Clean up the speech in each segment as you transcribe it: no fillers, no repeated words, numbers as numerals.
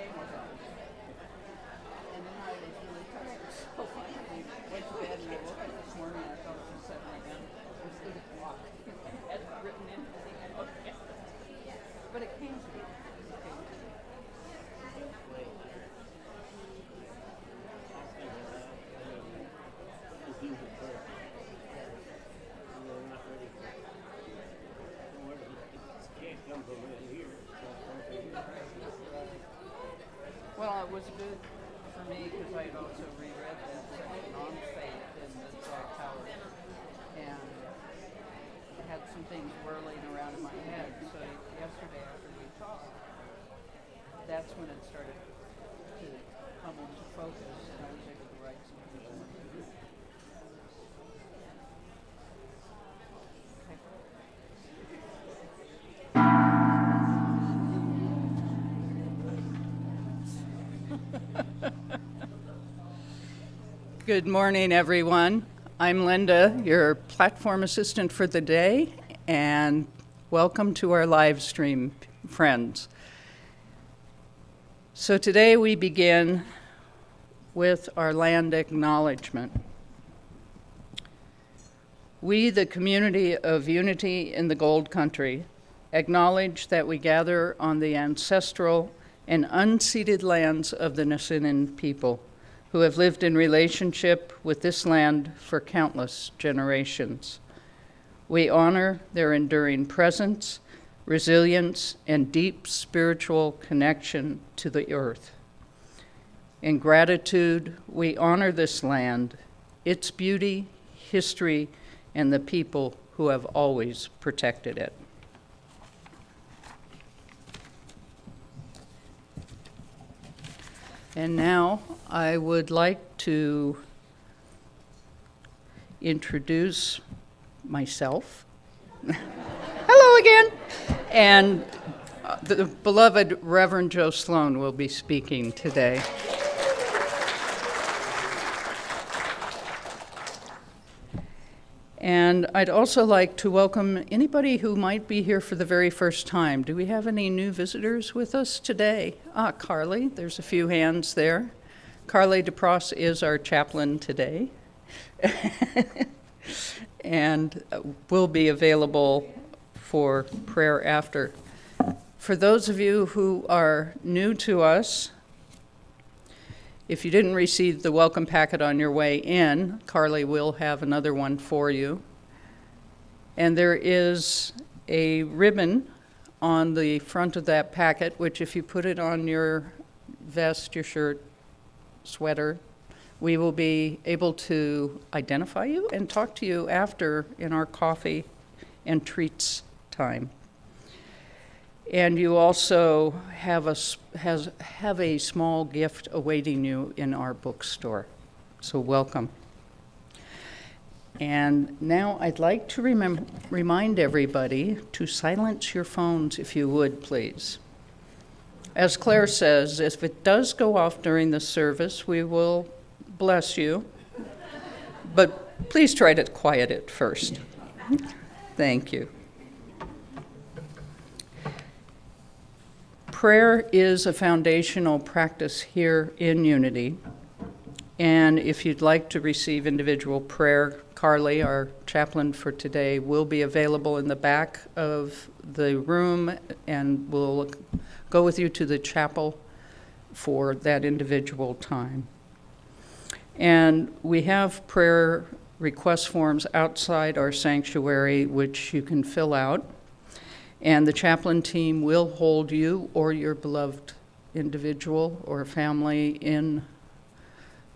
game was on. And then I was really tired, so finally went to bed, and I woke up this morning and I thought it was 7 a.m. It was 8 o'clock. I had it written in the thing I looked at. But it came to me. It came to me. Well, it was good for me because I had also reread that section on faith in the Dark Tower, and I had some things whirling around in my head. So yesterday after we talked, that's when it started to come into focus, and I was able to write some things. Good morning, everyone. I'm Linda, your platform assistant for the day, and welcome to our live stream, friends. So today we begin with our land acknowledgement. We, the community of Unity in the Gold Country, acknowledge that we gather on the ancestral and unceded lands of the Nasinan people, who have lived in relationship with this land for countless generations. We honor their enduring presence, resilience, and deep spiritual connection to the earth. In gratitude, we honor this land, its beauty, history, and the people who have always protected it. And now I would like to introduce myself. Hello again. And the beloved Reverend Joe Sloan will be speaking today. And I'd also like to welcome anybody who might be here for the very first time. Do we have any new visitors with us today? Carly, there's a few hands there. Carly DePross is our chaplain today. And will be available for prayer after. For those of you who are new to us, if you didn't receive the welcome packet on your way in, Carly will have another one for you. And there is a ribbon on the front of that packet, which if you put it on your vest, your shirt, sweater, we will be able to identify you and talk to you after in our coffee and treats time. And you also have a small gift awaiting you in our bookstore. So welcome. And now I'd like to remind everybody to silence your phones if you would, please. As Claire says, if it does go off during the service, we will bless you. But please try to quiet it first. Thank you. Prayer is a foundational practice here in Unity, and if you'd like to receive individual prayer, Carly, our chaplain for today, will be available in the back of the room and will go with you to the chapel for that individual time. And we have prayer request forms outside our sanctuary, which you can fill out. And the chaplain team will hold you or your beloved individual or family in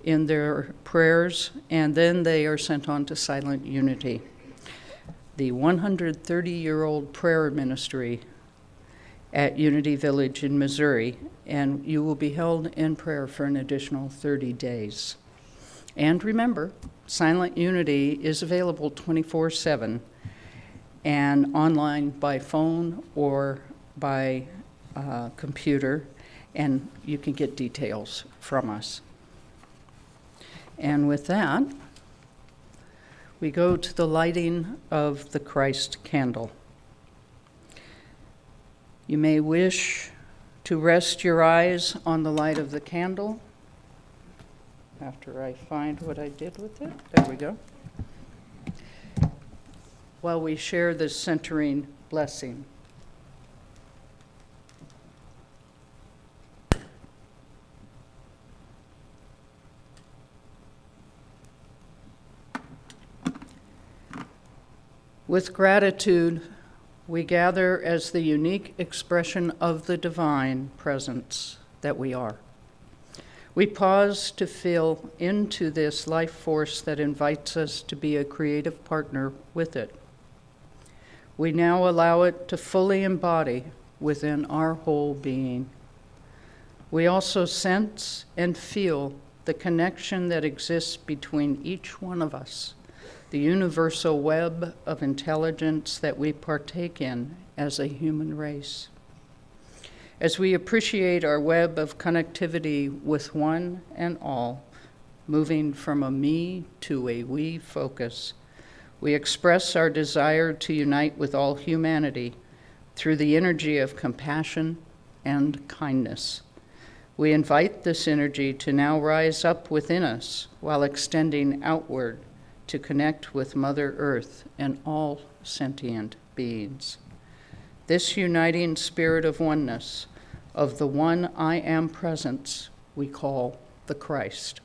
their prayers, and then they are sent on to Silent Unity, the 130-year-old prayer ministry at Unity Village in Missouri, and you will be held in prayer for an additional 30 days. And remember, Silent Unity is available 24/7. And online by phone or by computer, and you can get details from us. And with that, we go to the lighting of the Christ candle. You may wish to rest your eyes on the light of the candle. After I find what I did with it, there we go. While we share this centering blessing. With gratitude, we gather as the unique expression of the divine presence that we are. We pause to feel into this life force that invites us to be a creative partner with it. We now allow it to fully embody within our whole being. We also sense and feel the connection that exists between each one of us, the universal web of intelligence that we partake in as a human race. As we appreciate our web of connectivity with one and all, moving from a me to a we focus, we express our desire to unite with all humanity through the energy of compassion and kindness. We invite this energy to now rise up within us while extending outward to connect with Mother Earth and all sentient beings. This uniting spirit of oneness, of the one I am presence, we call the Christ.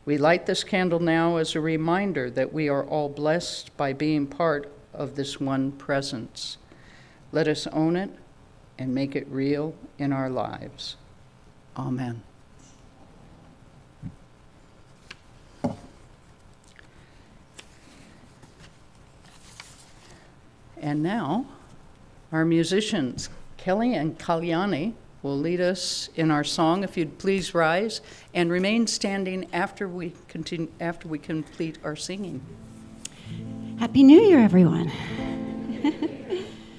We light this candle now as a reminder that we are all blessed by being part of this one presence. Let us own it and make it real in our lives. Amen. And now, our musicians, Kellie and Kalyani, will lead us in our song. If you'd please rise and remain standing after we complete our singing. Happy New Year, everyone.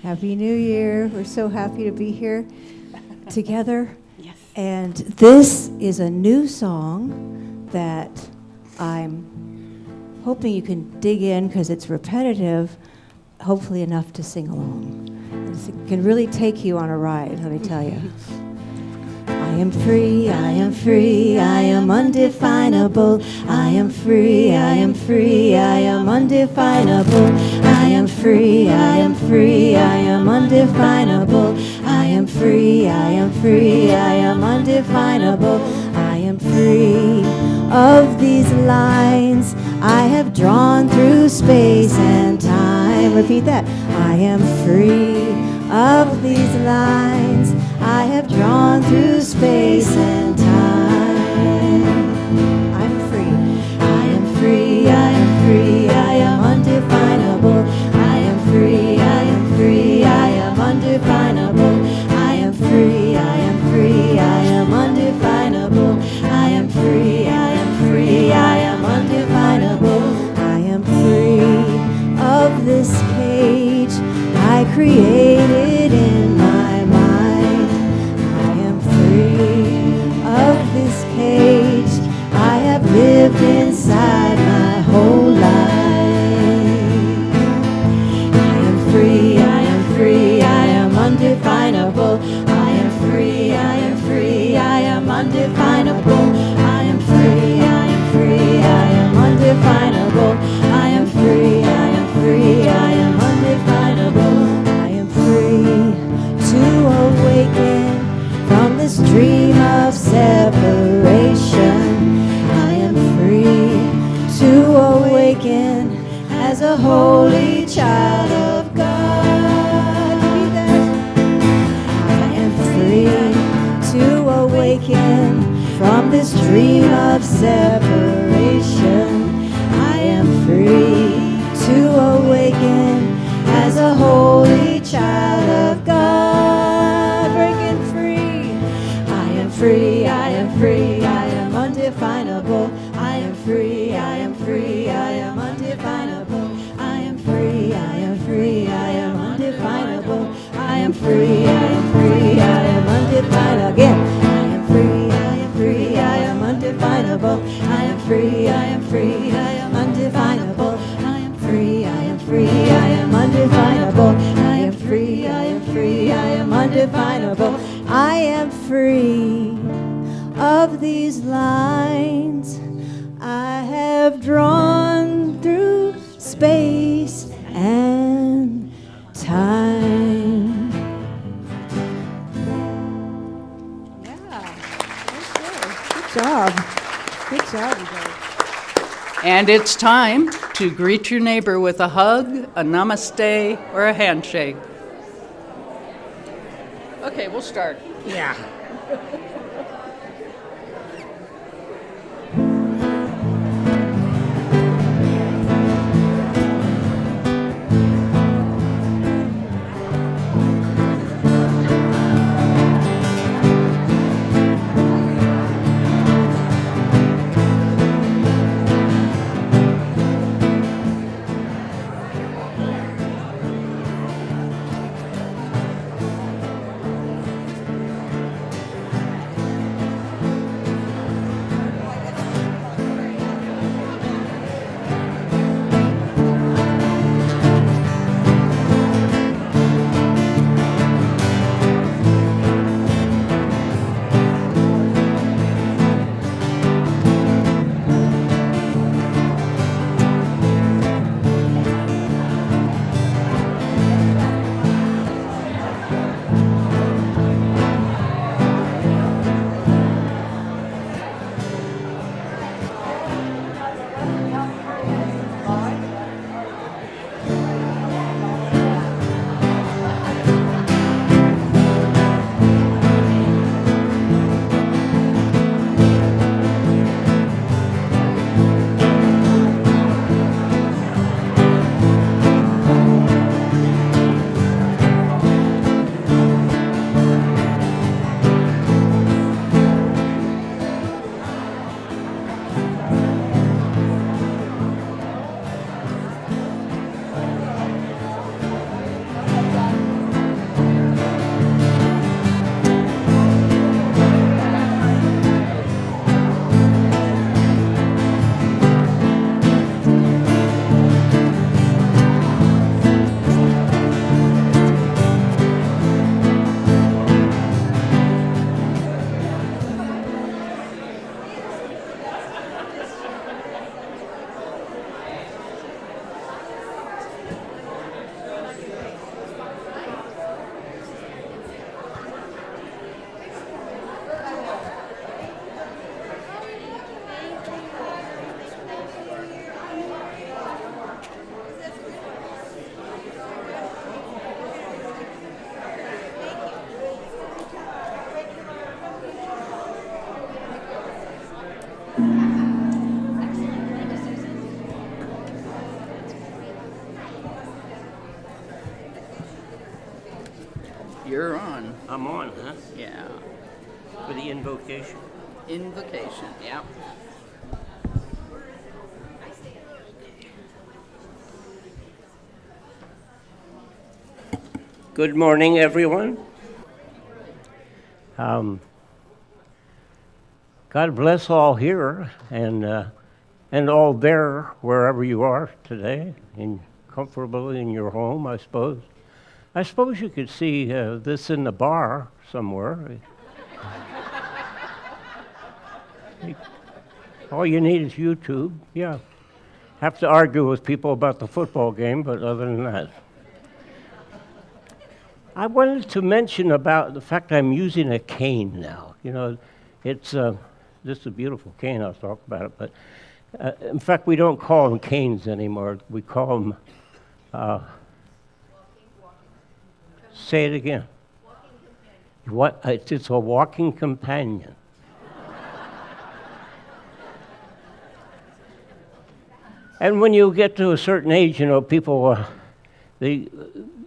Happy New Year. We're so happy to be here together. Yes. And this is a new song that I'm hoping you can dig in because it's repetitive, hopefully enough to sing along. It can really take you on a ride, let me tell you. I am free, I am free, I am undefinable. I am free, I am free, I am undefinable. I am free, I am free, I am undefinable. I am free, I am free, I am undefinable. I am free of these lines I have drawn through space and time. Repeat that. I am free of these lines I have drawn through space and time. I'm free. I am free. I am free. I am undefinable. I am free. I am free. I am undefinable. I am free. I am free. I am undefinable. I am free. I am free. I am undefinable. I am free of this cage I created in my mind. I am free of this cage I have lived inside my whole life. I am free, I am free, I am undefinable. I am free, I am free, I am undefinable. I am free, I am free, I am undefinable. I am free, I am free, I am undefinable. I am free to awaken from this dream of separation. I am free to awaken as a holy child of God. Repeat that. I am free to awaken from this dream of separation. I am free to awaken as a holy child of God. Breaking free. I am free, I am free, I am undefinable. I am free, I am free, I am undefinable. I am free, I am free, I am undefinable. I am free, I am free, I am undefinable. Again. I am free, I am free, I am undefinable. I am free, I am free, I am undefinable. I am free, I am free, I am undefinable. I am free, I am free, I am undefinable. I free of these lines I have drawn through space and time. Yeah, good job. Good job, you guys. And it's time to greet your neighbor with a hug, a namaste, or a handshake. Okay, we'll start. Yeah. You're on. I'm on, huh? Yeah. For the invocation. Invocation, yeah. Good morning, everyone. God bless all here and all there, wherever you are today, comfortably in your home, I suppose. I suppose you could see this in the bar somewhere. All you need is YouTube, yeah. Have to argue with people about the football game, but other than that. I wanted to mention about the fact I'm using a cane now. You know, it's this is a beautiful cane. I'll talk about it, but in fact, we don't call them canes anymore. We call them. Say it again. What? It's a walking companion. And when you get to a certain age, you know, people they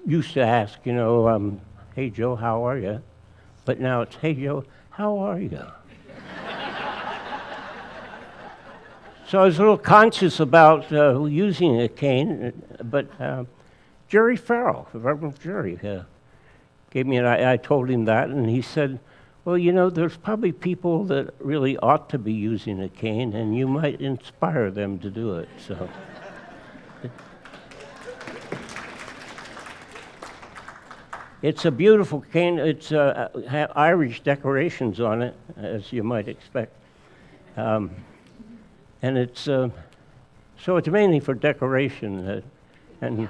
used to ask, you know, hey Joe, how are you? But now it's, hey Joe, how are you? So I was a little conscious about using a cane, but Jerry Farrell, the Reverend Jerry, gave me I told him that, and he said, well, you know, there's probably people that really ought to be using a cane, and you might inspire them to do it. So. It's a beautiful cane. It's Irish decorations on it, as you might expect. And it's so it's mainly for decoration and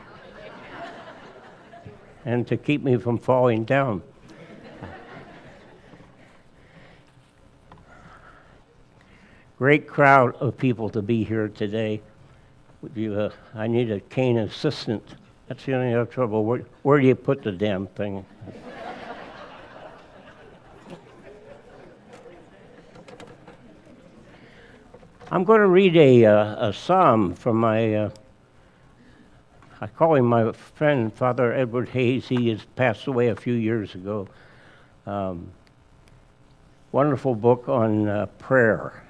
to keep me from falling down. Great crowd of people to be here today. Would you, I need a cane assistant. That's the only other trouble. Where do you put the damn thing? I'm going to read a psalm from my, I call him my friend, Father Edward Hayes. He has passed away a few years ago. Wonderful book on prayer.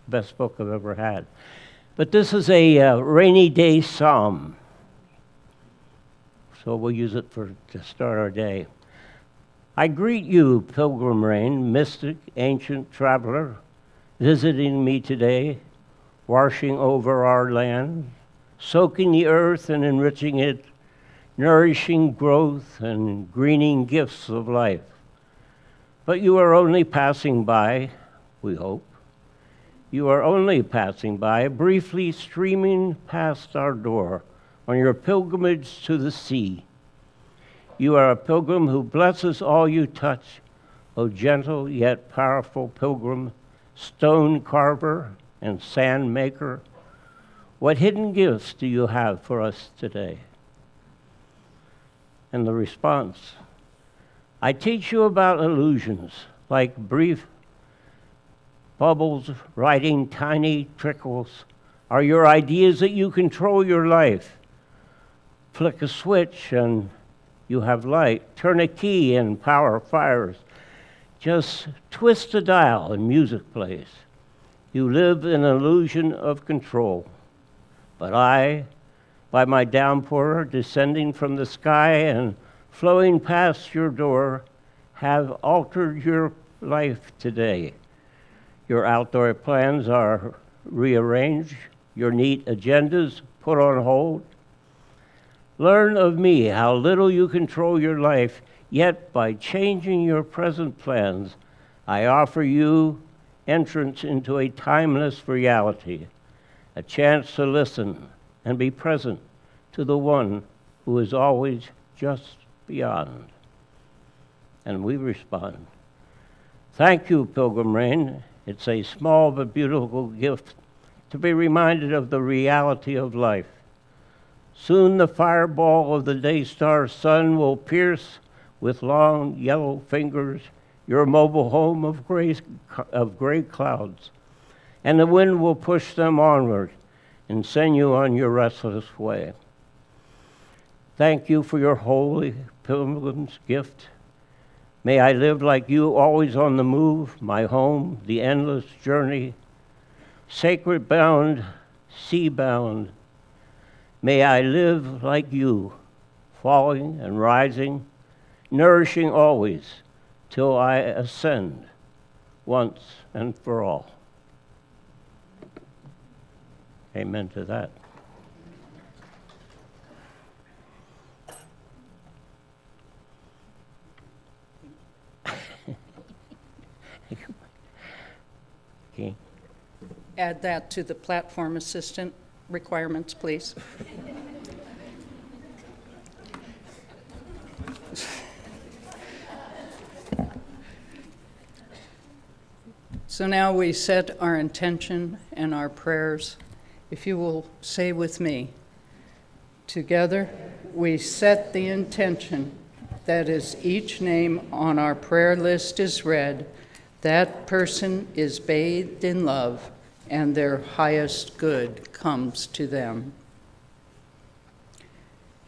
Best book I've ever had. But this is a rainy day psalm. So we'll use it to start our day. I greet you, pilgrim rain, mystic, ancient traveler, visiting me today, washing over our land, soaking the earth and enriching it, nourishing growth and greening gifts of life. But you are only passing by, we hope. You are only passing by, briefly streaming past our door on your pilgrimage to the sea. You are a pilgrim who blesses all you touch, O gentle yet powerful pilgrim, stone carver and sand maker. What hidden gifts do you have for us today? And the response, I teach you about illusions, like brief bubbles riding tiny trickles are your ideas that you control your life. Flick a switch and you have light. Turn a key and power fires. Just twist a dial and music plays. You live in an illusion of control. But I, by my downpour descending from the sky and flowing past your door, have altered your life today. Your outdoor plans are rearranged, your neat agendas put on hold. Learn of me how little you control your life, yet by changing your present plans, I offer you entrance into a timeless reality, a chance to listen and be present to the one who is always just beyond. And we respond, thank you, Pilgrim Rain. It's a small but beautiful gift to be reminded of the reality of life. Soon the fireball of the day star sun will pierce with long yellow fingers your mobile home of gray clouds, and the wind will push them onward and send you on your restless way. Thank you for your holy pilgrim's gift. May I live like you, always on the move, my home, the endless journey, sacred bound, sea bound. May I live like you, falling and rising, nourishing always, till I ascend once and for all. Amen to that. Okay. Add that to the platform assistant requirements, please. So now we set our intention and our prayers. If you will say with me, together we set the intention that as each name on our prayer list is read, that person is bathed in love and their highest good comes to them.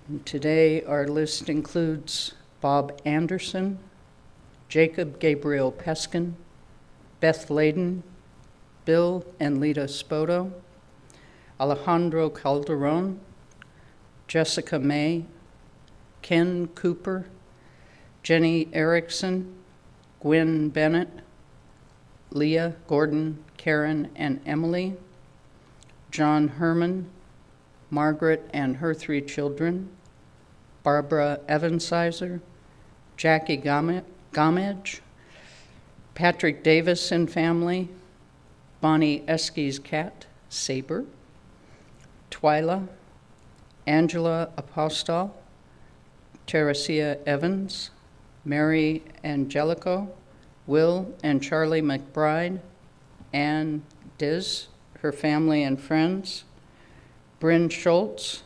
And today our list includes Bob Anderson, Jacob Gabriel Peskin, Beth Layden, Bill and Lita Spoto, Alejandro Calderon, Jessica May, Ken Cooper, Jenny Erickson, Gwen Bennett, Leah, Gordon, Karen, and Emily, John Herman, Margaret and her 3 children, Barbara Evansizer, Jackie Gomage, Patrick Davis and family, Bonnie Eske's cat, Saber, Twyla, Angela Apostol, Teresia Evans, Mary Angelico, Will and Charlie McBride, Ann Diz, her family and friends, Bryn Schultz,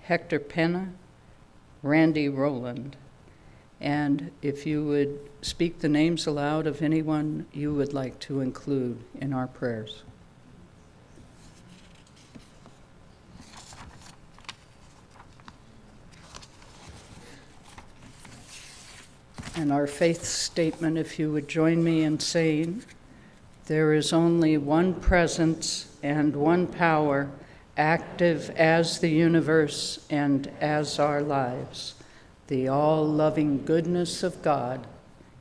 Hector Pena, Randy Rowland. And if you would speak the names aloud of anyone you would like to include in our prayers. And our faith statement, if you would join me in saying, there is only one presence and one power, active as the universe and as our lives, the all-loving goodness of God,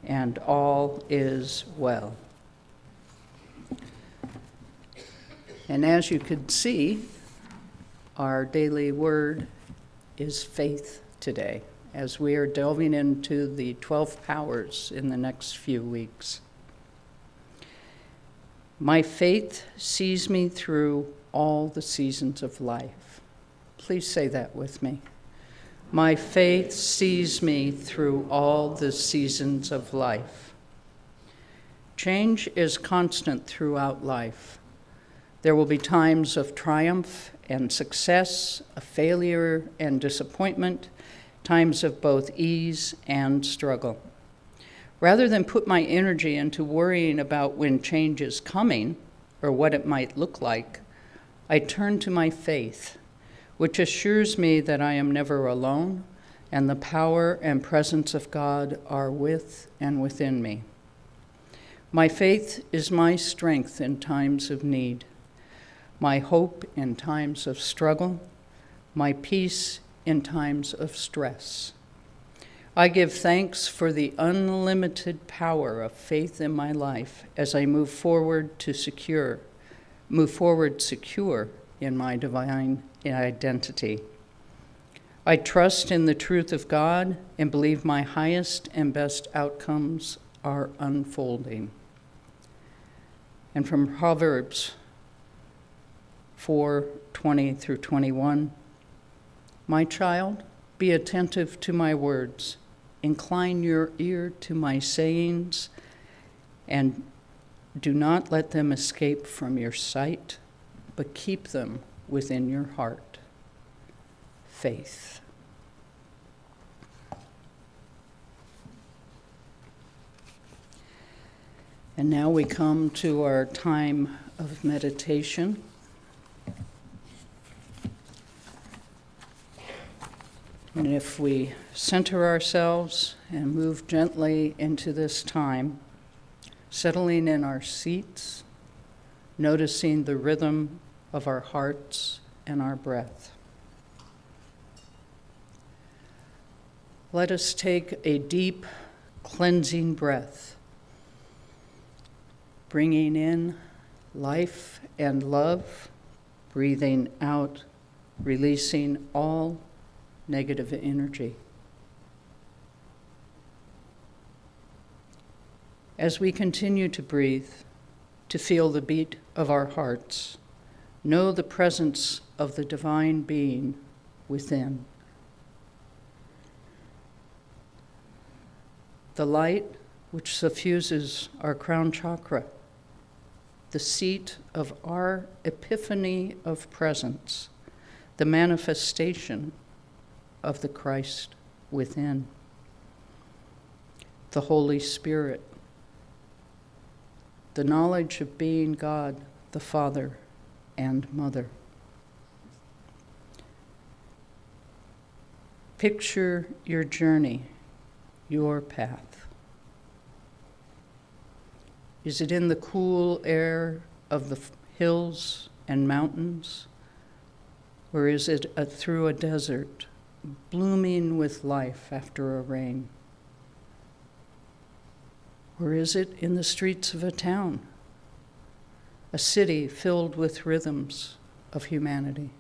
and all is well. And as you could see, our daily word is faith today, as we are delving into the 12 powers in the next few weeks. My faith sees me through all the seasons of life. Please say that with me. My faith sees me through all the seasons of life. Change is constant throughout life. There will be times of triumph and success, of failure and disappointment, times of both ease and struggle. Rather than put my energy into worrying about when change is coming or what it might look like, I turn to my faith, which assures me that I am never alone and the power and presence of God are with and within me. My faith is my strength in times of need, my hope in times of struggle, my peace in times of stress. I give thanks for the unlimited power of faith in my life as I move forward secure in my divine identity. I trust in the truth of God and believe my highest and best outcomes are unfolding. And from Proverbs 4:20 through 21, my child, be attentive to my words. Incline your ear to my sayings, and do not let them escape from your sight, but keep them within your heart. Faith. And now we come to our time of meditation. And if we center ourselves and move gently into this time, settling in our seats, noticing the rhythm of our hearts and our breath. Let us take a deep, cleansing breath, bringing in life and love, breathing out, releasing all negative energy. As we continue to breathe, to feel the beat of our hearts, know the presence of the divine being within. The light which suffuses our crown chakra, the seat of our epiphany of presence, the manifestation of the Christ within. The Holy Spirit, the knowledge of being God, the Father and Mother. Picture your journey, your path. Is it in the cool air of the hills and mountains, or is it through a desert, blooming with life after a rain? Or is it in the streets of a town, a city filled with rhythms of humanity?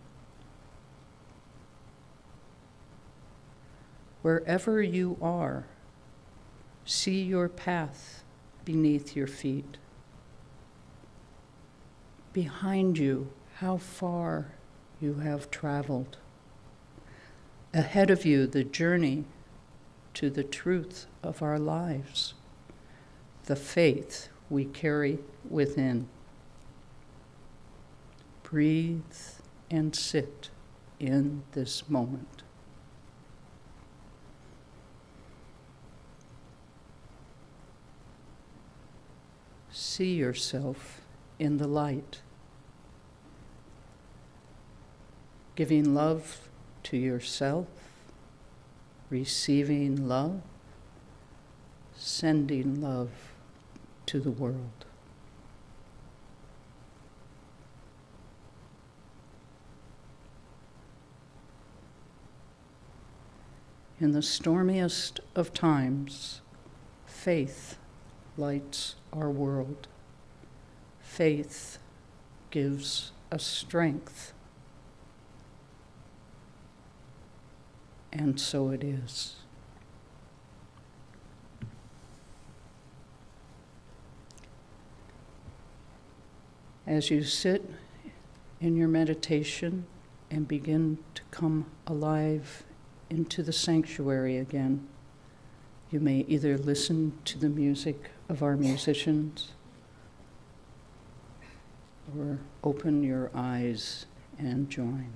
Wherever you are, See your path beneath your feet. Behind you, how far you have traveled. Ahead of you, the journey to the truth of our lives, the faith we carry within. Breathe and sit in this moment. See yourself in the light, giving love to yourself, receiving love, sending love to the world. In the stormiest of times, faith lights our world. Faith gives us strength. And so it is. As you sit in your meditation and begin to come alive into the sanctuary again, you may either listen to the music of our musicians or open your eyes and join.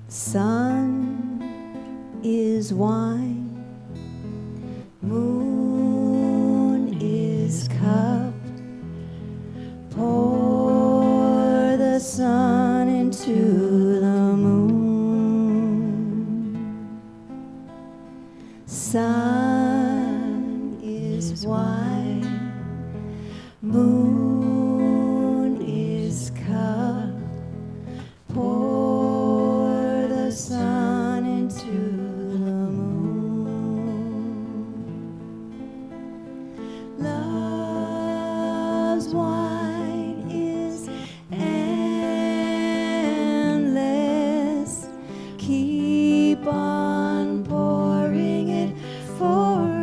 Sun is wine, moon is cup. Pour the sun into the moon. Sun is wine, moon is cup. Pour the sun into the moon. Love's wine is endless. Keep on pouring it forever.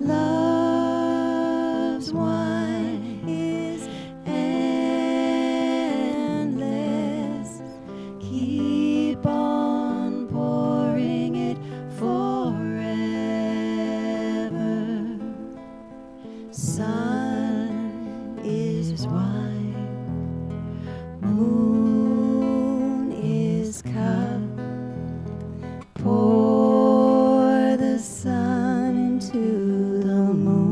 Love's wine is endless. Keep on pouring it forever. Sun is wine, moon is cup. Pour the sun into the moon.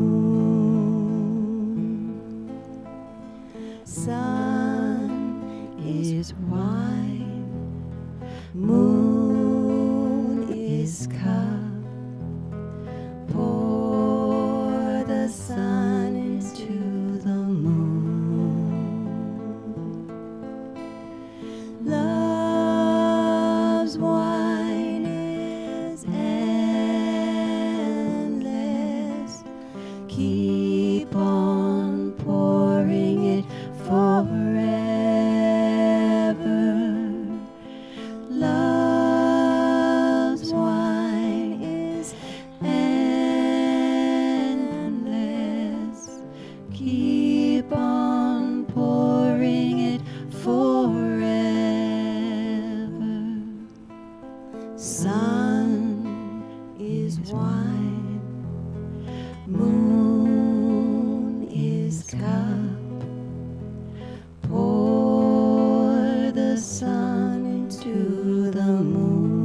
Sun is wine, moon is cup. Pour the sun into the moon. Love's wine is endless. Keep on pouring it forever. Love's wine is endless. Keep on pouring it forever. Sun is wine, moon is cup. Pour the sun into the moon.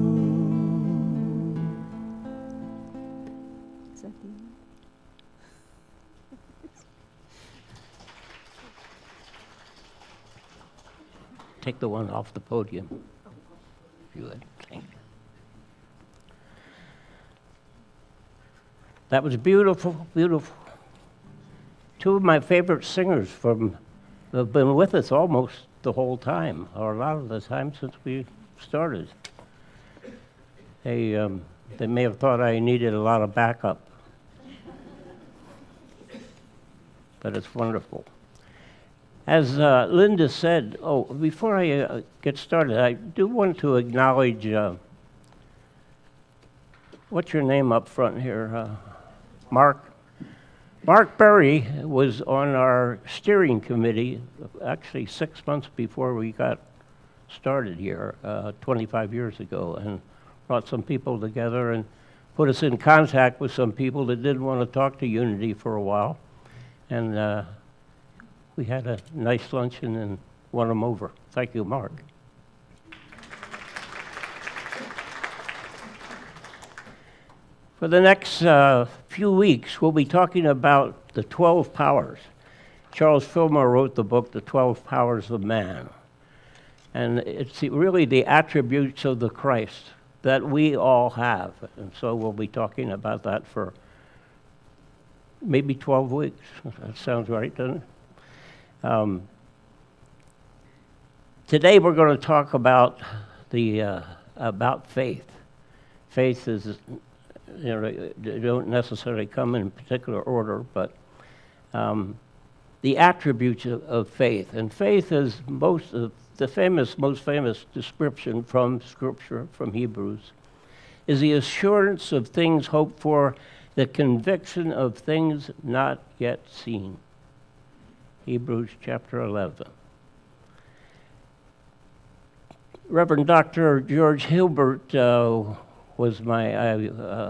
Is that the end? Take the one off the podium, if you would. Thank you. That was beautiful, beautiful. Two of my favorite singers have been with us almost the whole time, or a lot of the time since we started. They They may have thought I needed a lot of backup. But it's wonderful. As Linda said, before I get started, I do want to acknowledge, what's your name up front here? Mark? Mark Berry was on our steering committee actually 6 months before we got started here 25 years ago, and brought some people together and put us in contact with some people that did want to talk to Unity for a while. And we had a nice luncheon and won them over. Thank you, Mark. For the next few weeks, we'll be talking about the 12 powers. Charles Fillmore wrote the book, The 12 Powers of Man. And it's really the attributes of the Christ that we all have. And so we'll be talking about that for maybe 12 weeks. That sounds right, doesn't it? Today we're going to talk about about faith. Faith is, they don't necessarily come in particular order, but the attributes of faith. And faith is most famous description from Scripture, from Hebrews, is the assurance of things hoped for, the conviction of things not yet seen. Hebrews chapter 11. Reverend Dr. George Hilbert was my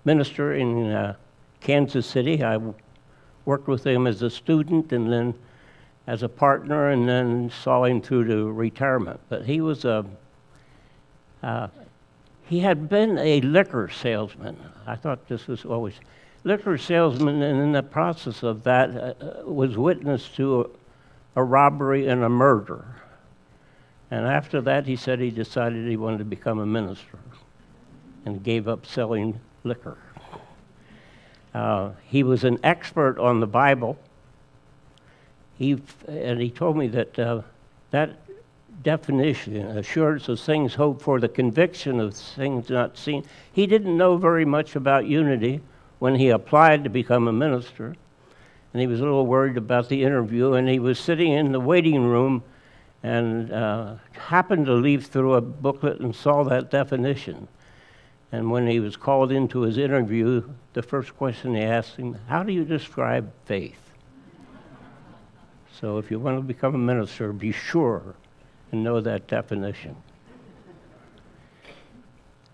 minister in Kansas City. I worked with him as a student and then as a partner, and then saw him through to retirement. But he was he had been a liquor salesman. I thought this was always liquor salesman, and in the process of that was witness to a robbery and a murder. And after that, he said he decided he wanted to become a minister and gave up selling liquor. He was an expert on the Bible. He told me that that definition, assurance of things hoped for, the conviction of things not seen, he didn't know very much about unity when he applied to become a minister. And he was a little worried about the interview, and he was sitting in the waiting room and happened to leaf through a booklet and saw that definition. And when he was called into his interview, the first question they asked him, how do you describe faith? So if you want to become a minister, be sure and know that definition.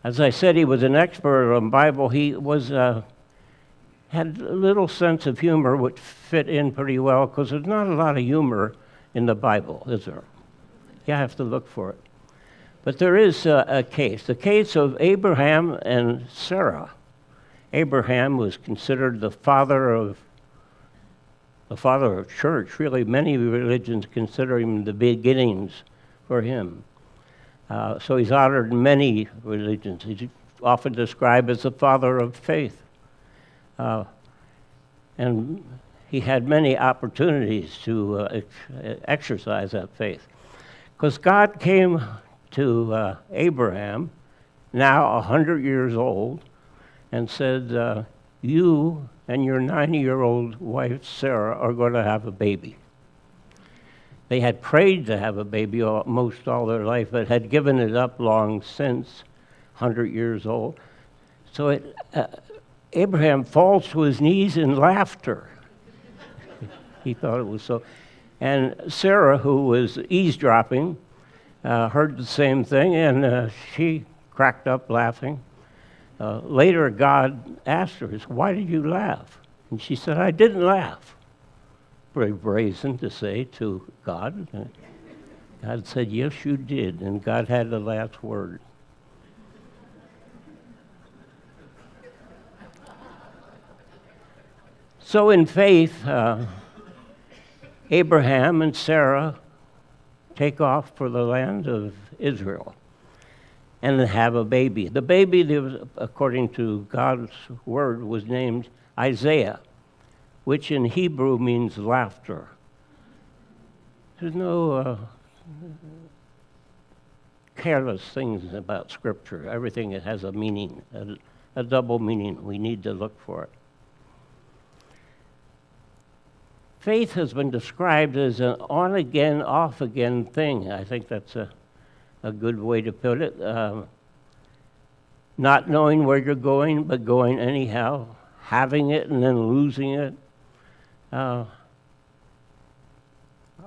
As I said, he was an expert on Bible. He was had a little sense of humor, which fit in pretty well, because there's not a lot of humor in the Bible, is there? You have to look for it. But there is a case, the case of Abraham and Sarah. Abraham was considered the father of church. Really, many religions consider him the beginnings for him. So he's honored in many religions. He's often described as the father of faith. And he had many opportunities to exercise that faith. Because God came to Abraham, now 100 years old, and said, you and your 90-year-old wife, Sarah, are going to have a baby. They had prayed to have a baby most all their life, but had given it up long since, 100 years old. So Abraham falls to his knees in laughter. He thought it was so. And Sarah, who was eavesdropping, heard the same thing, and she cracked up laughing. Later, God asked her, why did you laugh? And she said, I didn't laugh. Very brazen to say to God. God said, yes, you did, and God had the last word. So in faith, Abraham and Sarah take off for the land of Israel and have a baby. The baby, according to God's word, was named Isaiah, which in Hebrew means laughter. There's no careless things about Scripture. Everything that has a meaning, a double meaning. We need to look for it. Faith has been described as an on-again, off-again thing. I think that's a good way to put it. Not knowing where you're going, but going anyhow. Having it and then losing it. Our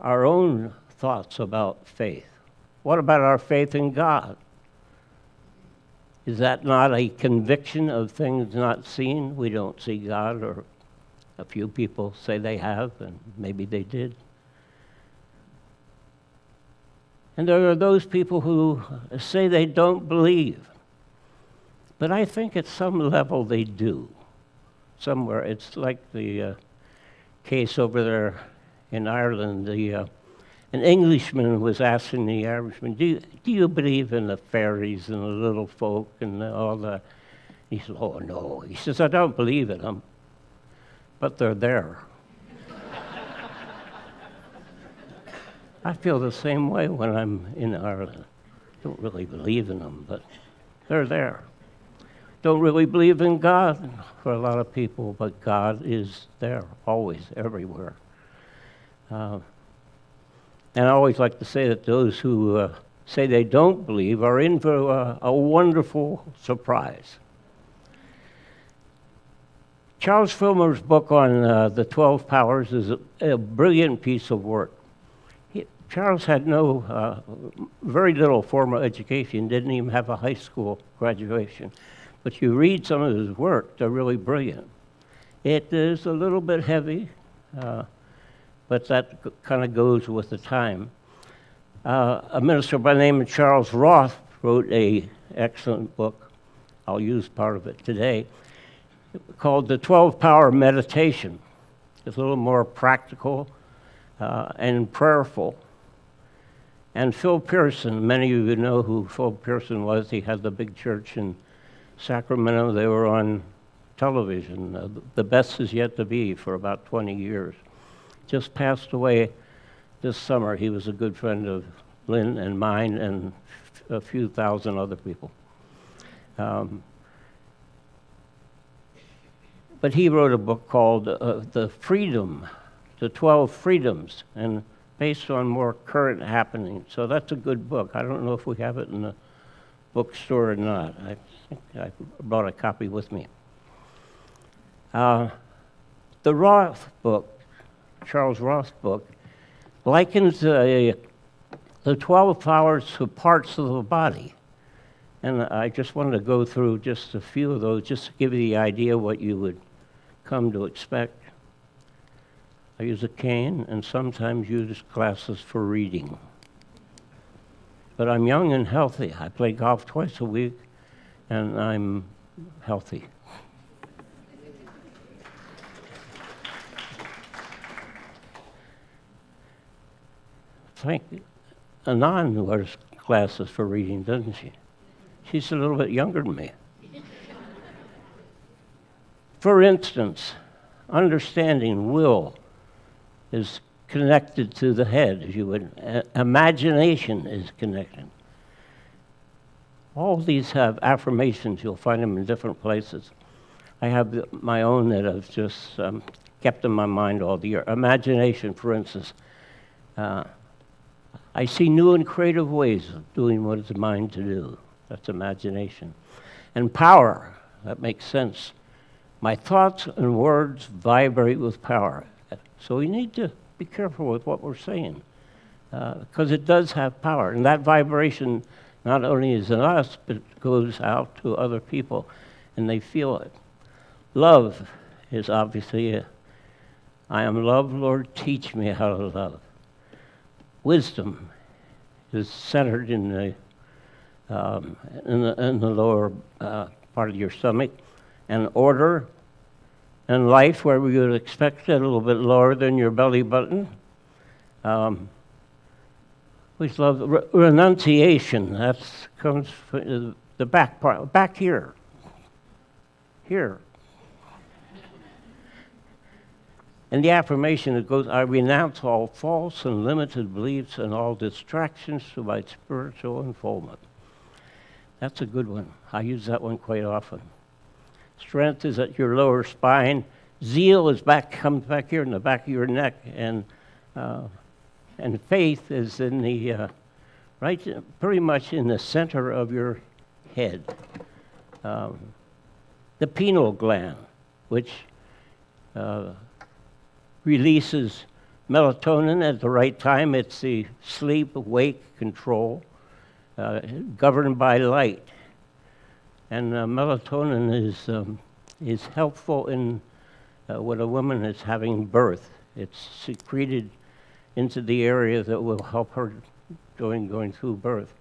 own thoughts about faith. What about our faith in God? Is that not a conviction of things not seen? We don't see God, or a few people say they have, and maybe they did. And there are those people who say they don't believe. But I think at some level they do. Somewhere. It's like the case over there in Ireland. An Englishman was asking the Irishman, do you believe in the fairies and the little folk and all that? He said, oh, no. He says, I don't believe in them, but they're there. I feel the same way when I'm in Ireland. Don't really believe in them, but they're there. Don't really believe in God for a lot of people, but God is there, always, everywhere. And I always like to say that those who say they don't believe are in for a wonderful surprise. Charles Filmer's book on the 12 Powers is a brilliant piece of work. Charles had very little formal education, didn't even have a high school graduation. But you read some of his work, they're really brilliant. It is a little bit heavy, but that kind of goes with the time. A minister by the name of Charles Roth wrote an excellent book. I'll use part of it today, called The 12-Power Meditation. It's a little more practical and prayerful. And Phil Pearson, many of you know who Phil Pearson was. He had the big church in Sacramento. They were on television. The Best Is Yet to Be for about 20 years. Just passed away this summer. He was a good friend of Lynn and mine and a few thousand other people. But he wrote a book called The 12 Freedoms, and based on more current happenings. So that's a good book. I don't know if we have it in the bookstore or not. I think I brought a copy with me. The Roth book, Charles Roth book, likens the 12 powers to parts of the body. And I just wanted to go through just a few of those, just to give you the idea what you would come to expect. I use a cane and sometimes use glasses for reading. But I'm young and healthy. I play golf twice a week, and I'm healthy. Frank, Anand wears glasses for reading, doesn't she? She's a little bit younger than me. For instance, understanding will is connected to the head, as you would. Imagination is connected. All these have affirmations. You'll find them in different places. I have my own that I've just kept in my mind all the year. Imagination, for instance. I see new and creative ways of doing what is mine to do. That's imagination. And power, that makes sense. My thoughts and words vibrate with power. So we need to be careful with what we're saying, because it does have power. And that vibration not only is in us, but it goes out to other people, and they feel it. Love is obviously I am loved, Lord, teach me how to love. Wisdom is centered in the lower part of your stomach, and order and life, where we would expect it a little bit lower than your belly button. We love renunciation. That comes from the back part, back here. Here. And the affirmation that goes, I renounce all false and limited beliefs and all distractions to my spiritual unfoldment. That's a good one. I use that one quite often. Strength is at your lower spine. Zeal is comes back here in the back of your neck. And faith is in the, pretty much in the center of your head. The pineal gland, which releases melatonin at the right time. It's the sleep-wake control, governed by light. And melatonin is helpful in when a woman is having birth. It's secreted into the area that will help her going through birth.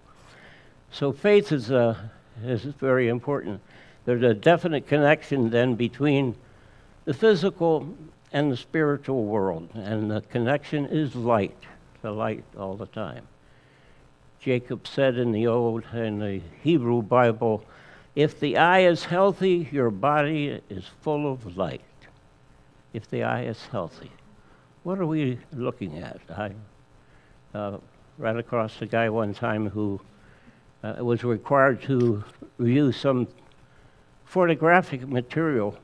So faith is very important. There's a definite connection then between the physical and the spiritual world, and the connection is light, the light all the time. Jacob said in the Hebrew Bible, if the eye is healthy, your body is full of light. If the eye is healthy. What are we looking at? I ran across a guy one time who was required to review some photographic material.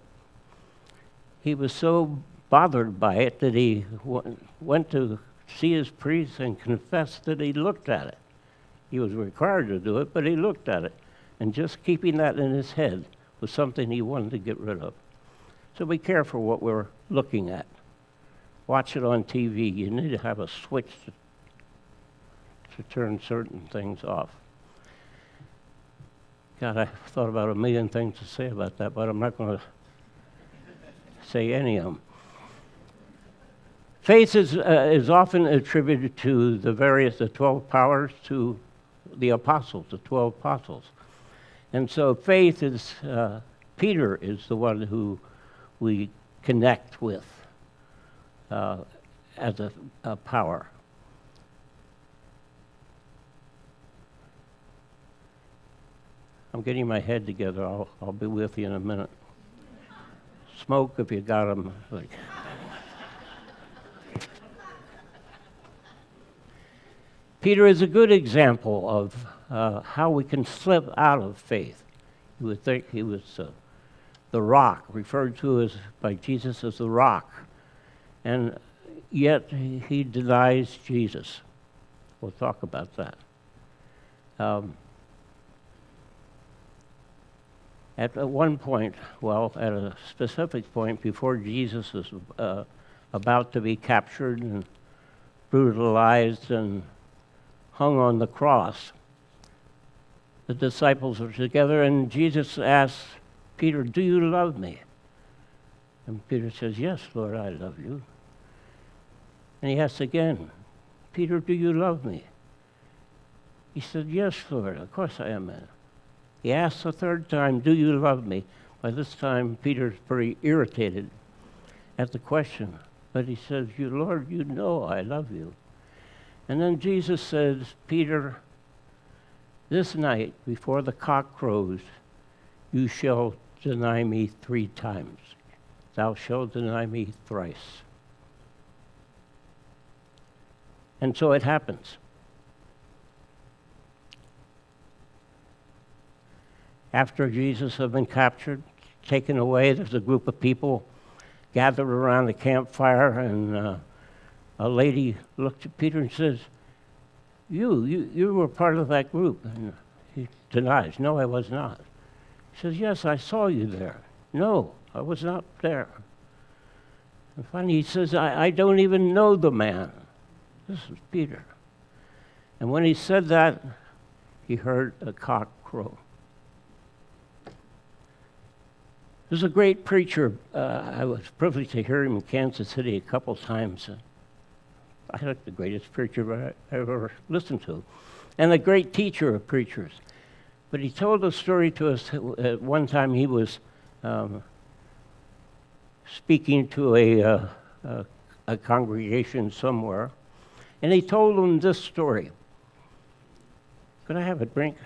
He was so bothered by it that he went to see his priest and confessed that he looked at it. He was required to do it, but he looked at it. And just keeping that in his head was something he wanted to get rid of. So be careful what we're looking at. Watch it on TV. You need to have a switch to turn certain things off. God, I thought about a million things to say about that, but I'm not going to say any of them. Faith is often attributed to the 12 powers, to the apostles, the 12 apostles. And so faith is, Peter is the one who we connect with as a power. I'm getting my head together. I'll be with you in a minute. Smoke if you got them. Peter is a good example of how we can slip out of faith. You would think he was the rock, referred to by Jesus as the rock. And yet he denies Jesus. We'll talk about that. At one point, at a specific point, before Jesus is about to be captured and brutalized and hung on the cross, the disciples are together, and Jesus asks Peter, do you love me? And Peter says, yes, Lord, I love you. And he asks again, Peter, do you love me? He said, yes, Lord, of course I am. He asks a third time, do you love me? By this time, Peter's pretty irritated at the question. But he says, Lord, you know I love you. And then Jesus says, Peter, this night, before the cock crows, you shall deny me 3 times. Thou shalt deny me thrice. And so it happens. After Jesus had been captured, taken away, there's a group of people gathered around the campfire, and a lady looked at Peter and says, you were part of that group. And he denies, no, I was not. He says, yes, I saw you there. No, I was not there. And finally he says, I don't even know the man. This is Peter. And when he said that, he heard a cock crow. There's a great preacher. I was privileged to hear him in Kansas City a couple times. I think the greatest preacher I ever listened to, and a great teacher of preachers. But he told a story to us at one time. He was speaking to a congregation somewhere, and he told them this story. Could I have a drink?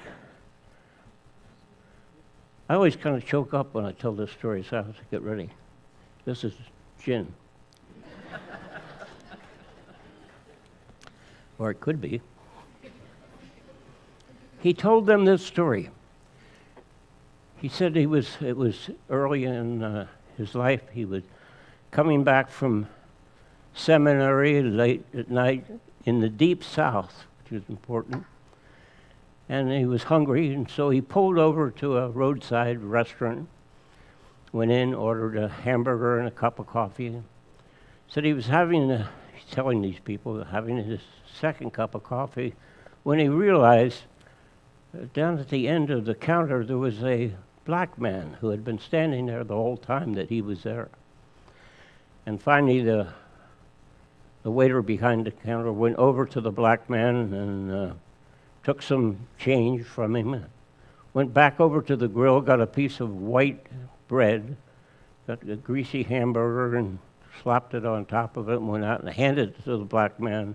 I always kind of choke up when I tell this story, so I have to get ready. This is gin. or it could be. He told them this story. He said it was early in his life. He was coming back from seminary late at night in the deep South, which is important. And he was hungry, and so he pulled over to a roadside restaurant, went in, ordered a hamburger and a cup of coffee. Said he was he's telling these people, having his second cup of coffee, when he realized down at the end of the counter there was a black man who had been standing there the whole time that he was there. And finally the waiter behind the counter went over to the black man and took some change from him, went back over to the grill, got a piece of white bread, got a greasy hamburger and slapped it on top of it and went out and handed it to the black man,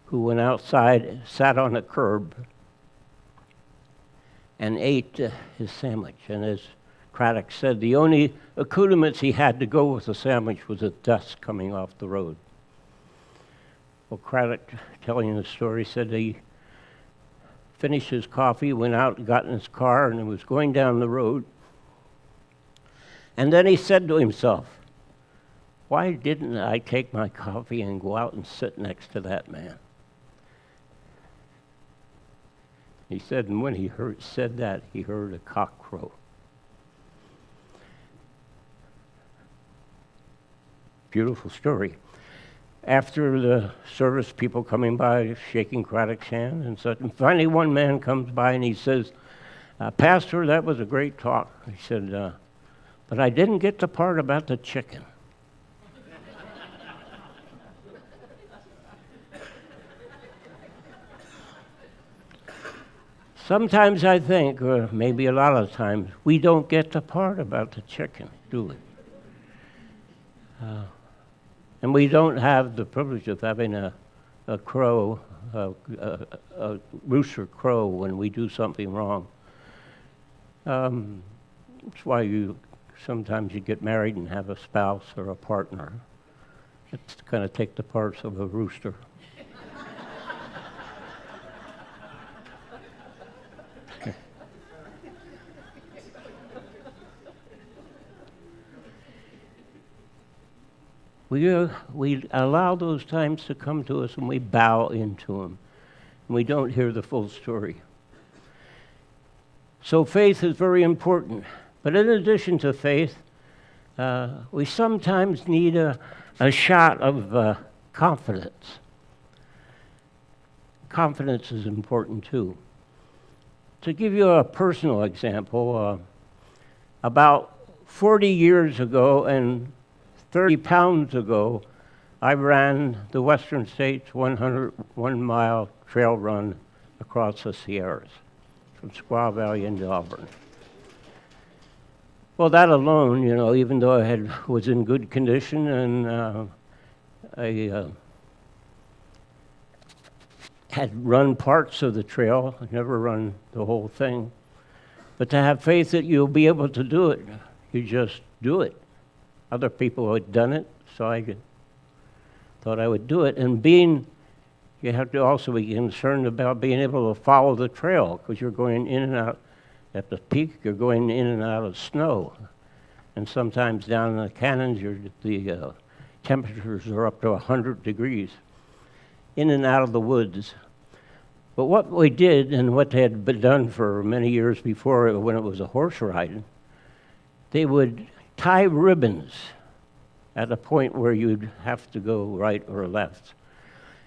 who went outside, sat on a curb, and ate his sandwich. And as Craddock said, the only accoutrements he had to go with the sandwich was the dust coming off the road. Well, Craddock, telling the story, said he finished his coffee, went out, got in his car, and was going down the road. And then he said to himself, why didn't I take my coffee and go out and sit next to that man? He said, and when he said that, he heard a cock crow. Beautiful story. After the service, people coming by, shaking Craddock's hand and such. And finally, one man comes by and he says, Pastor, that was a great talk. He said, but I didn't get the part about the chicken. Sometimes I think, or maybe a lot of times, we don't get the part about the chicken, do we? And we don't have the privilege of having a crow, a rooster crow when we do something wrong. That's why sometimes you get married and have a spouse or a partner. It's to kind of take the parts of a rooster. We allow those times to come to us and we bow into them. And we don't hear the full story. So faith is very important. But in addition to faith, we sometimes need a shot of confidence. Confidence is important too. To give you a personal example, about 40 years ago and 30 pounds ago, I ran the Western States 101-mile trail run across the Sierras, from Squaw Valley into Auburn. Well, that alone, even though I was in good condition and I had run parts of the trail, I never run the whole thing, but to have faith that you'll be able to do it, you just do it. Other people had done it, so I thought I would do it. And you have to also be concerned about being able to follow the trail, because you're going in and out. At the peak, you're going in and out of snow. And sometimes down in the canyons, the temperatures are up to 100 degrees, in and out of the woods. But what we did, and what had been done for many years before when it was a horse riding, they would tie ribbons at a point where you'd have to go right or left.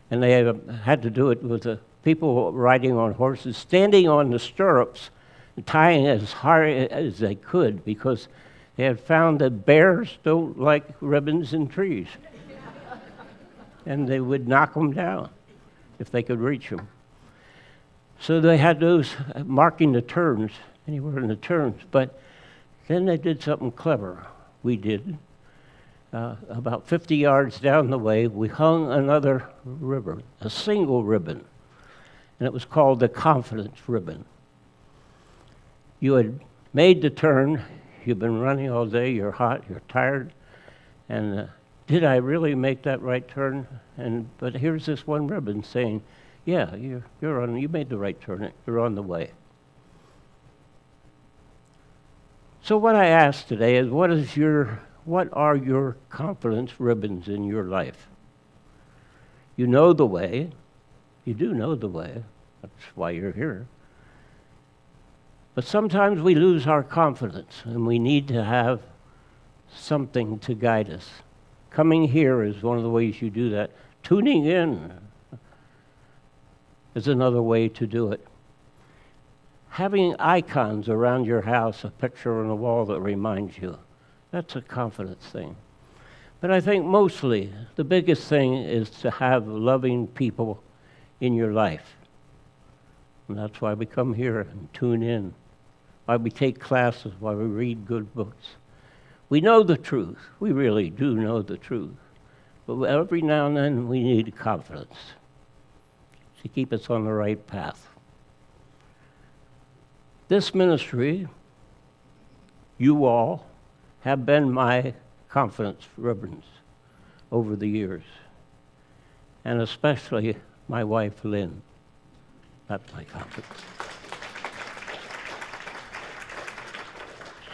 And they had to do it with the people riding on horses, standing on the stirrups, and tying as hard as they could, because they had found that bears don't like ribbons in trees. And they would knock them down if they could reach them. So they had those marking the turns, anywhere in the turns, but then they did something clever. We did. About 50 yards down the way, we hung another ribbon, a single ribbon, and it was called the confidence ribbon. You had made the turn, you've been running all day, you're hot, you're tired, and did I really make that right turn? But here's this one ribbon saying, yeah, you made the right turn. You're on the way. So what I ask today is, what are your confidence ribbons in your life? You know the way. You do know the way. That's why you're here. But sometimes we lose our confidence, and we need to have something to guide us. Coming here is one of the ways you do that. Tuning in is another way to do it. Having icons around your house, a picture on the wall that reminds you, that's a confidence thing. But I think mostly the biggest thing is to have loving people in your life. And that's why we come here and tune in, why we take classes, why we read good books. We know the truth. We really do know the truth. But every now and then we need confidence to keep us on the right path. This ministry, you all, have been my confidence ribbons over the years, and especially my wife, Lynn. That's my confidence.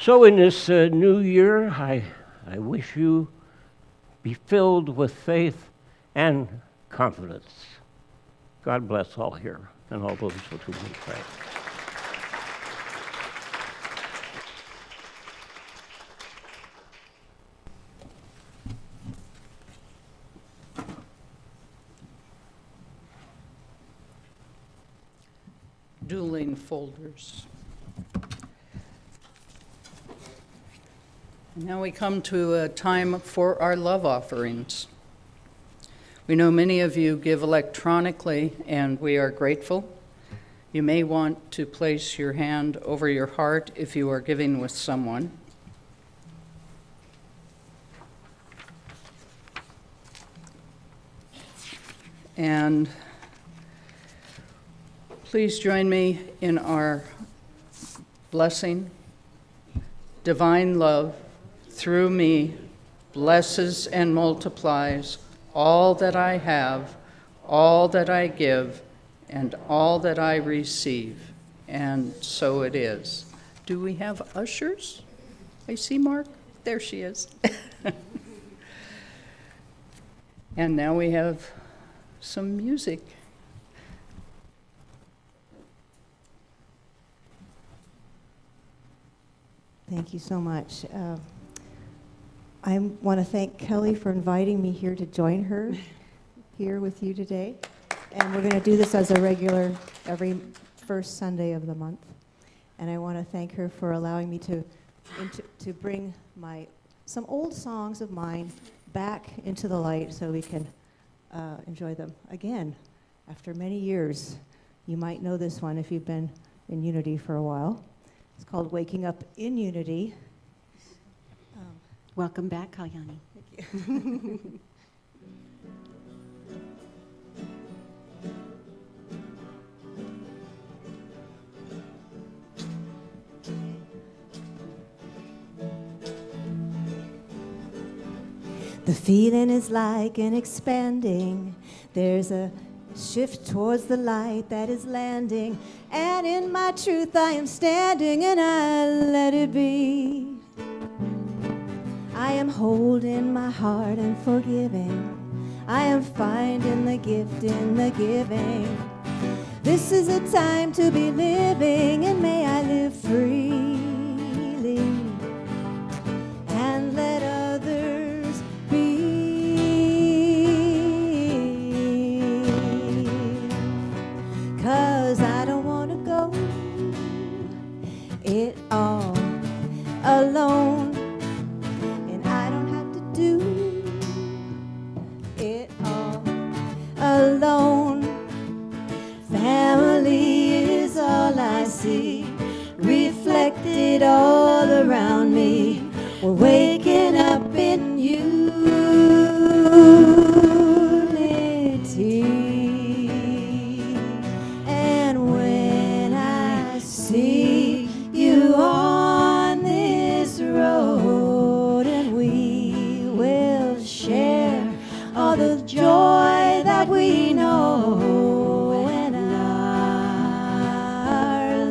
So in this new year, I wish you be filled with faith and confidence. God bless all here and all those with whom we pray. Dueling folders. Now we come to a time for our love offerings. We know many of you give electronically, and we are grateful. You may want to place your hand over your heart if you are giving with someone. And please join me in our blessing. Divine love, through me, blesses and multiplies all that I have, all that I give, and all that I receive. And so it is. Do we have ushers? I see Mark. There she is. And now we have some music. Thank you so much. I want to thank Kelly for inviting me here to join her here with you today. And we're going to do this as a regular every first Sunday of the month. And I want to thank her for allowing me to bring some old songs of mine back into the light so we can enjoy them again after many years. You might know this one if you've been in Unity for a while. It's called Waking Up in Unity. Welcome back, Kalyani. Thank you. The feeling is like an expanding. There's a shift towards the light that is landing. And in my truth I am standing and I let it be. I am holding my heart and forgiving. I am finding the gift in the giving. This is a time to be living, and may I live freely and let others be. 'Cause I don't want to go it all alone. Alone. Family is all I see, reflected all around me. We're waking up in unity. And when I see you on this road, and we will share all the joy that we know, and our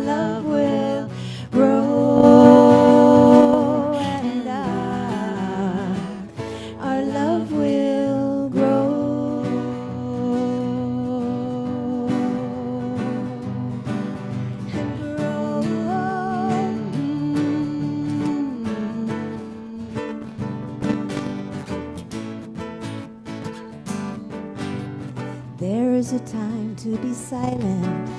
love will grow, and our love will grow and grow. There is a time to be silent.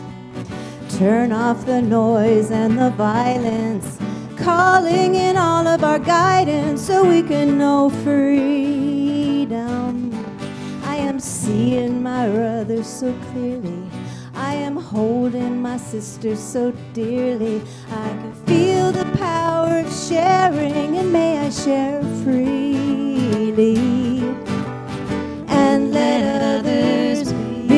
Turn off the noise and the violence, calling in all of our guidance so we can know freedom. I am seeing my brother so clearly. I am holding my sister so dearly. I can feel the power of sharing, and may I share freely and let others be.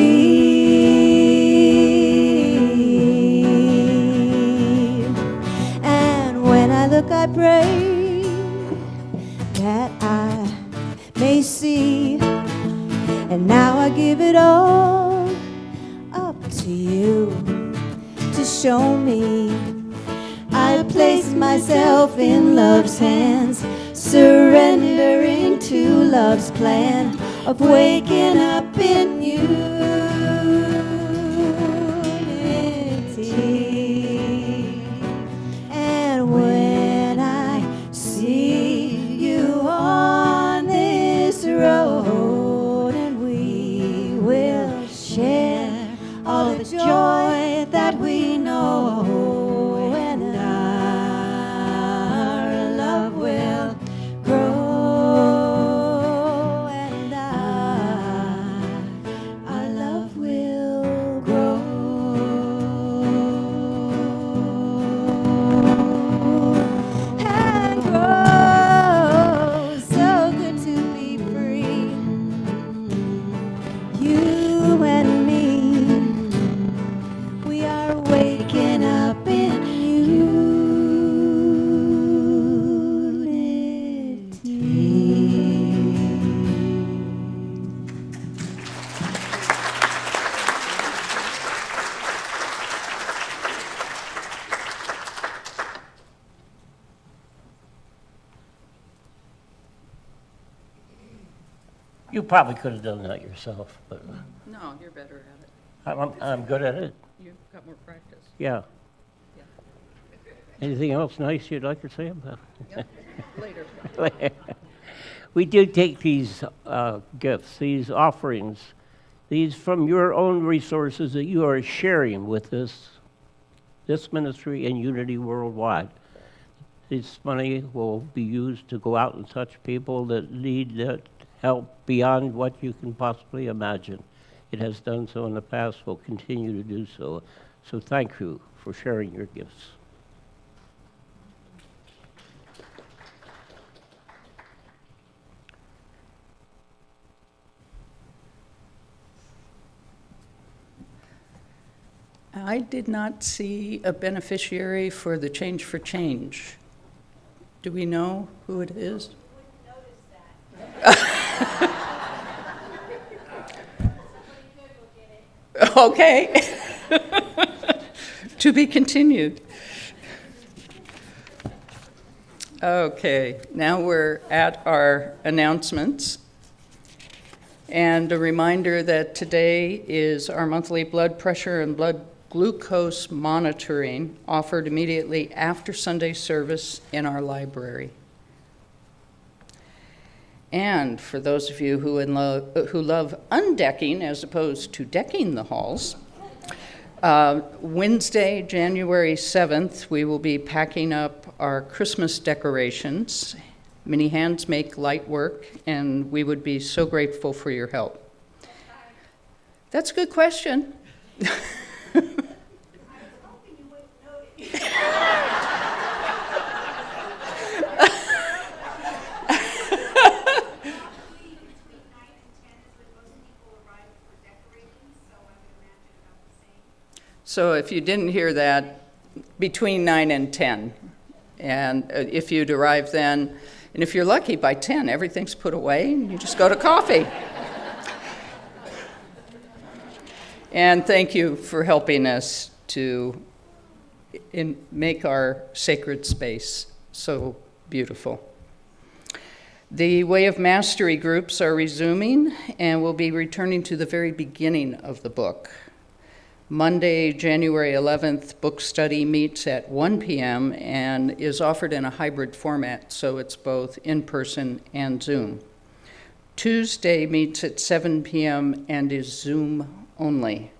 And when I look, I pray that I may see. And now I give it all up to you to show me. I place myself in love's hands, surrendering to love's plan of waking up in unity. And when I see you on this road, and we will share all the joy that we know, and our love will grow, and our love will grow and grow. So good to be free, you and me. We are waking up in unity. You probably could have done that yourself, but No, you're better at it. I'm good at it. You've got more practice. Yeah. Yeah. Anything else nice you'd like to say about Yep. Later. it? We do take these gifts, these offerings, these from your own resources that you are sharing with this ministry and Unity Worldwide. This money will be used to go out and touch people that need that help beyond what you can possibly imagine. It has done so in the past, will continue to do so. So thank you for sharing your gifts. I did not see a beneficiary for the Change for Change. Do we know who it is? Okay. To be continued. Okay, now we're at our announcements. And a reminder that today is our monthly blood pressure and blood glucose monitoring offered immediately after Sunday service in our library. And for those of you who love undecking as opposed to decking the halls, Wednesday, January 7th, we will be packing up our Christmas decorations. Many hands make light work, and we would be so grateful for your help. That's a good question. So if you didn't hear that, between 9 and 10. And if you'd arrive then, and if you're lucky, by 10, everything's put away, and you just go to coffee. And thank you for helping us to make our sacred space so beautiful. The Way of Mastery groups are resuming and will be returning to the very beginning of the book. Monday, January 11th, book study meets at 1 p.m. and is offered in a hybrid format, so it's both in-person and Zoom. Tuesday meets at 7 p.m. and is Zoom only.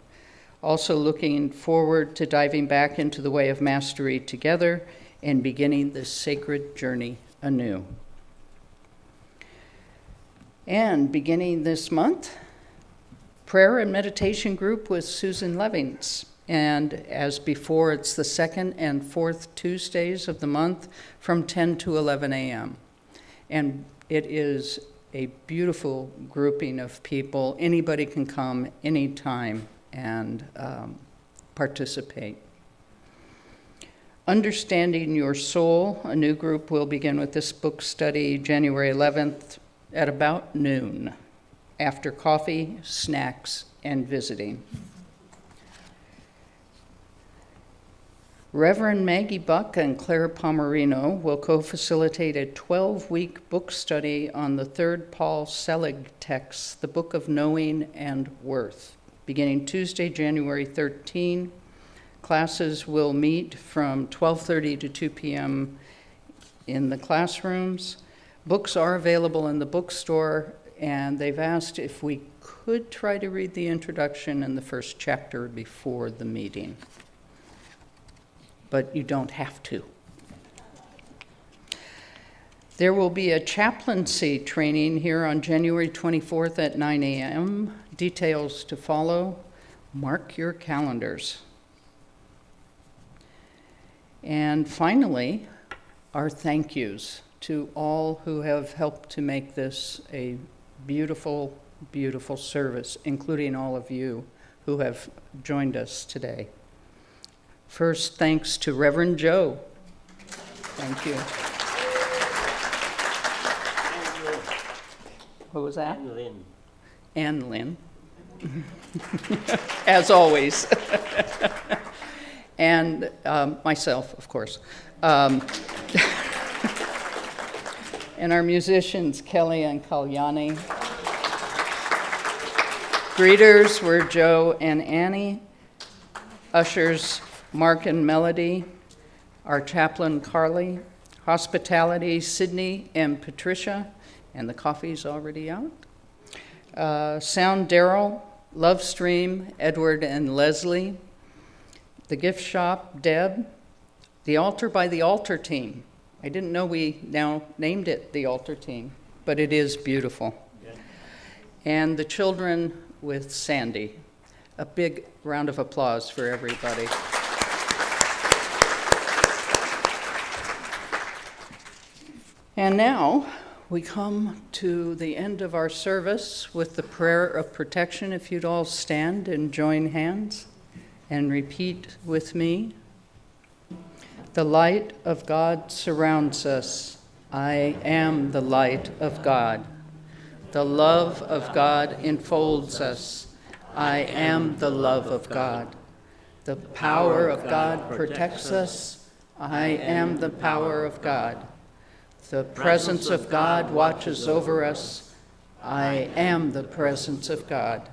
Also looking forward to diving back into the Way of Mastery together and beginning this sacred journey anew. And beginning this month, prayer and meditation group with Susan Levings. And as before, it's the second and fourth Tuesdays of the month from 10 to 11 a.m. And it is a beautiful grouping of people. Anybody can come anytime and participate. Understanding Your Soul, a new group will begin with this book study January 11th at about noon, after coffee, snacks, and visiting. Reverend Maggie Buck and Claire Pomerino will co-facilitate a 12-week book study on the third Paul Selig text, The Book of Knowing and Worth, beginning Tuesday, January 13. Classes will meet from 12:30 to 2 p.m. in the classrooms. Books are available in the bookstore, and they've asked if we could try to read the introduction and the first chapter before the meeting. But you don't have to. There will be a chaplaincy training here on January 24th at 9 a.m. Details to follow. Mark your calendars. And finally, our thank yous to all who have helped to make this a beautiful, beautiful service, including all of you who have joined us today. First, thanks to Reverend Joe. Thank you. What was that? And Lynn. And Lynn. As always. And myself, of course. And our musicians, Kellie and Kalyani. Greeters were Joe and Annie. Ushers, Mark and Melody. Our chaplain, Carly. Hospitality, Sydney and Patricia. And the coffee's already out. Sound, Daryl. Love Stream, Edward and Leslie. The gift shop, Deb. The altar by the altar team. I didn't know we now named it the altar team, but it is beautiful. Yeah. And the children with Sandy. A big round of applause for everybody. And now we come to the end of our service with the prayer of protection. If you'd all stand and join hands and repeat with me. The light of God surrounds us. I am the light of God. The love of God enfolds us. I am the love of God. The power of God protects us. I am the power of God. The presence of God watches over us. I am the presence of God.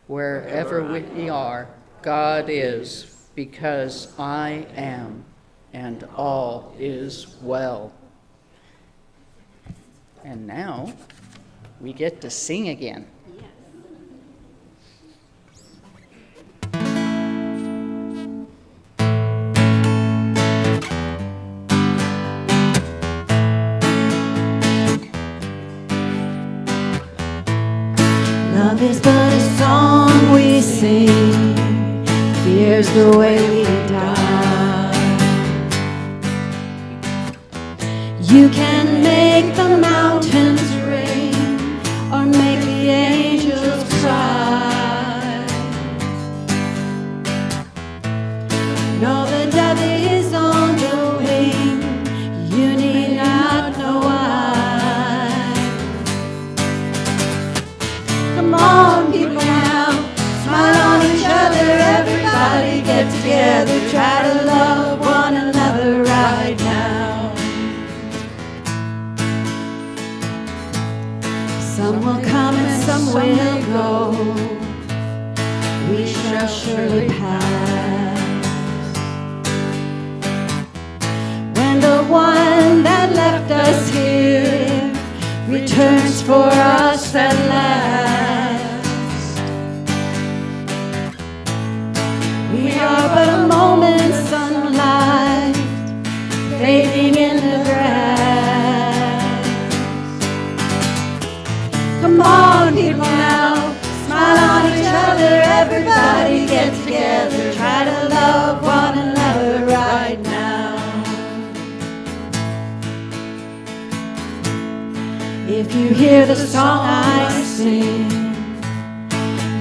Wherever we are, God is, because I am. And all is well. And now we get to sing again. Love is but a song we sing. Fear's the way we die. You can make the mountains rain or make the angels cry. No, the dove is on the wing. You need not know why. Come on, people now, smile on each other. together, try to love one another right now. Some will come and some will go. We shall surely pass. When the one that left us here returns for us at last, we are but a moment's sunlight fading in the grass. Come on, people now, smile on each other, everybody get together, try to love one another right now. If you hear the song I sing,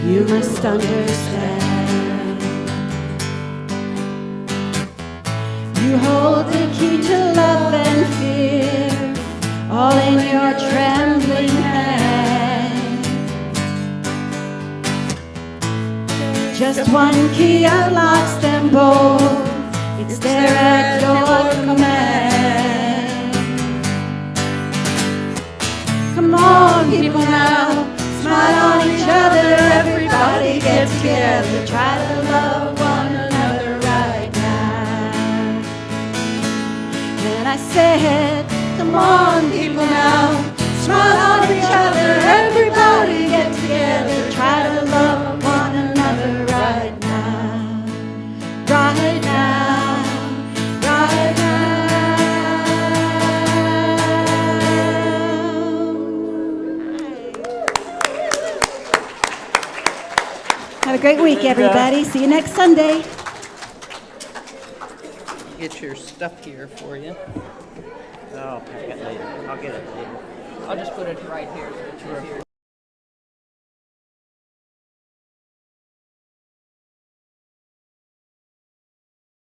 you must understand. You hold the key to love and fear, all in your trembling hand. Just one key unlocks them both, it's there at your command. Come on, people now, smile on each other, everybody get together, try to love one another right now. And I said, come on, people now, smile on each other, everybody get together, try to love one another right now, right now, right now. Have a great week, everybody. See you next Sunday. Get your stuff here for you. I'll pack it later. I'll get it later. I'll just put it right here so it's easier.